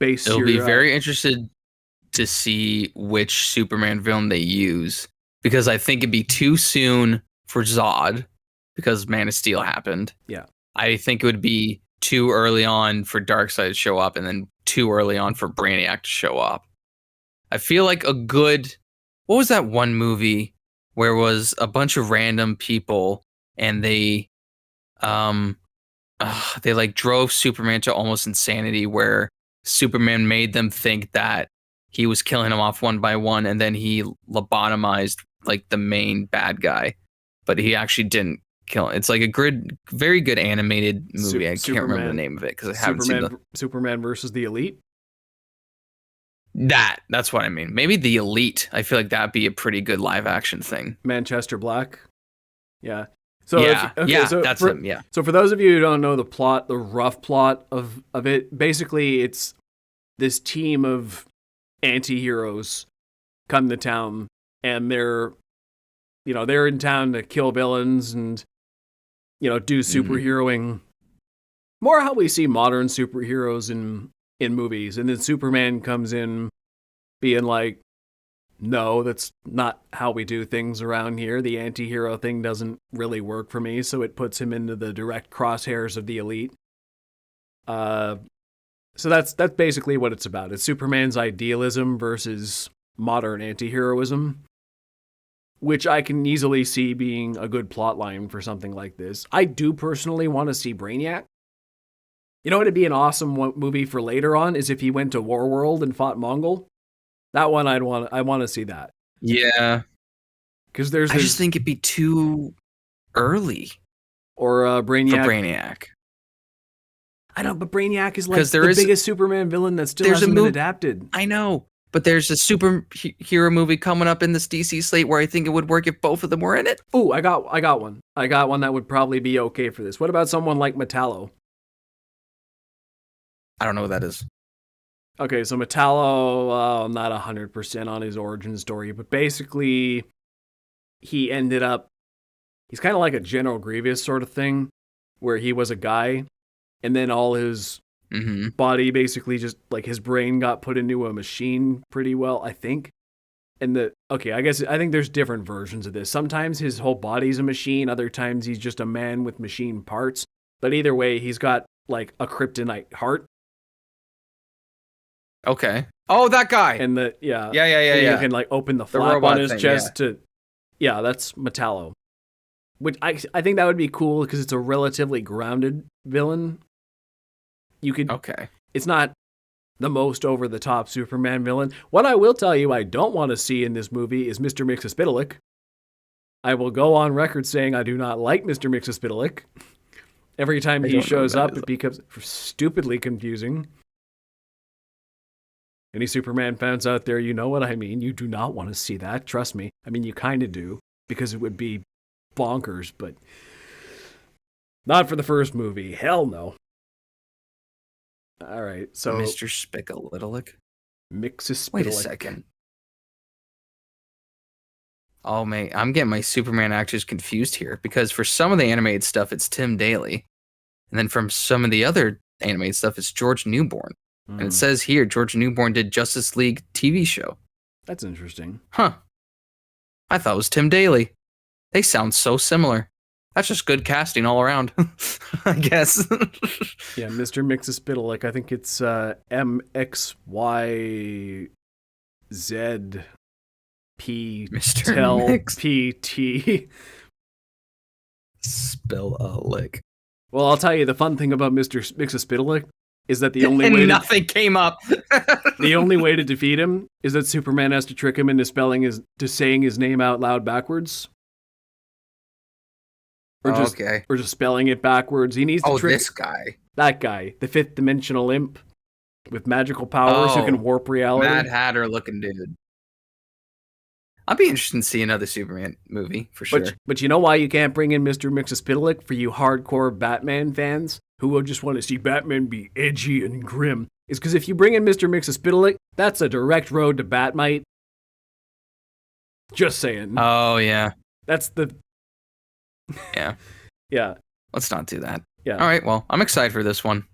base It'll your... be very interested to see which Superman villain they use, because I think it'd be too soon for Zod because Man of Steel happened. Yeah. I think it would be too early on for Darkseid to show up and then too early on for Brainiac to show up. I feel like a good... What was that one movie where it was a bunch of random people and they like drove Superman to almost insanity, where Superman made them think that he was killing them off one by one, and then he lobotomized like the main bad guy, but he actually didn't kill him. It's like a good, very good animated movie. I can't remember the name of it because I haven't seen Superman versus the Elite. That's what I mean. Maybe the Elite. I feel like that'd be a pretty good live action thing. Manchester Black. Yeah. So that's him. Yeah. So for those of you who don't know the plot, the rough plot of it, basically it's this team of anti-heroes come to town, and they're in town to kill villains and do superheroing. More how we see modern superheroes in movies, and then Superman comes in being like, no, that's not how we do things around here. The anti-hero thing doesn't really work for me, so it puts him into the direct crosshairs of the Elite. So that's basically what it's about. It's Superman's idealism versus modern anti-heroism, which I can easily see being a good plot line for something like this. I do personally want to see Brainiac. You know what would be an awesome movie for later on is if he went to Warworld and fought Mongol. That one I want to see that. Yeah. Because I just think it'd be too early. Or Brainiac. For Brainiac. I know, but Brainiac is like the biggest Superman villain that still hasn't been adapted. I know, but there's a superhero movie coming up in this DC slate where I think it would work if both of them were in it. Oh, I got one. I got one that would probably be okay for this. What about someone like Metallo? I don't know what that is. Okay, so Metallo, I'm not 100% on his origin story, but basically he ended up, he's kind of like a General Grievous sort of thing, where he was a guy, and then all his body basically just, like his brain got put into a machine pretty well, I think. And I think there's different versions of this. Sometimes his whole body's a machine, other times he's just a man with machine parts. But either way, he's got like a kryptonite heart. Okay. Oh, that guy. And Yeah. You can like open the flap on his chest to... Yeah, that's Metallo. Which I think that would be cool because it's a relatively grounded villain. You could... Okay. It's not the most over-the-top Superman villain. What I will tell you I don't want to see in this movie is Mr. Mxyzptlk. I will go on record saying I do not like Mr. Mxyzptlk. Every time he shows up, it becomes stupidly confusing. Any Superman fans out there, you know what I mean. You do not want to see that. Trust me. I mean, you kind of do, because it would be bonkers, but not for the first movie. Hell no. All right, so... Mr. Mxyzptlk? Mxyzptlk. Wait a second. Oh, mate, I'm getting my Superman actors confused here, because for some of the animated stuff, it's Tim Daly. And then from some of the other animated stuff, it's George Newborn. And it says here, George Newborn did Justice League TV show. That's interesting. Huh. I thought it was Tim Daly. They sound so similar. That's just good casting all around, I guess. Yeah, Mr. Mxyzptlk. I think it's MXYZPTLPT. Spill a lick. Well, I'll tell you the fun thing about Mr. Mxyzptlk is that the only way nothing came up. The only way to defeat him is that Superman has to trick him into saying his name out loud backwards. Or just spelling it backwards. He needs to trick this guy. That guy, the fifth dimensional imp with magical powers who can warp reality. Mad Hatter looking dude. I'd be interested in seeing another Superman movie for sure. But you know why you can't bring in Mr. Mxyzptlk for you hardcore Batman fans who will just want to see Batman be edgy and grim? Is because if you bring in Mr. Mxyzptlk, that's a direct road to Batmite. Just saying. Oh yeah. That's the... Yeah. Yeah. Let's not do that. Yeah. All right, well, I'm excited for this one.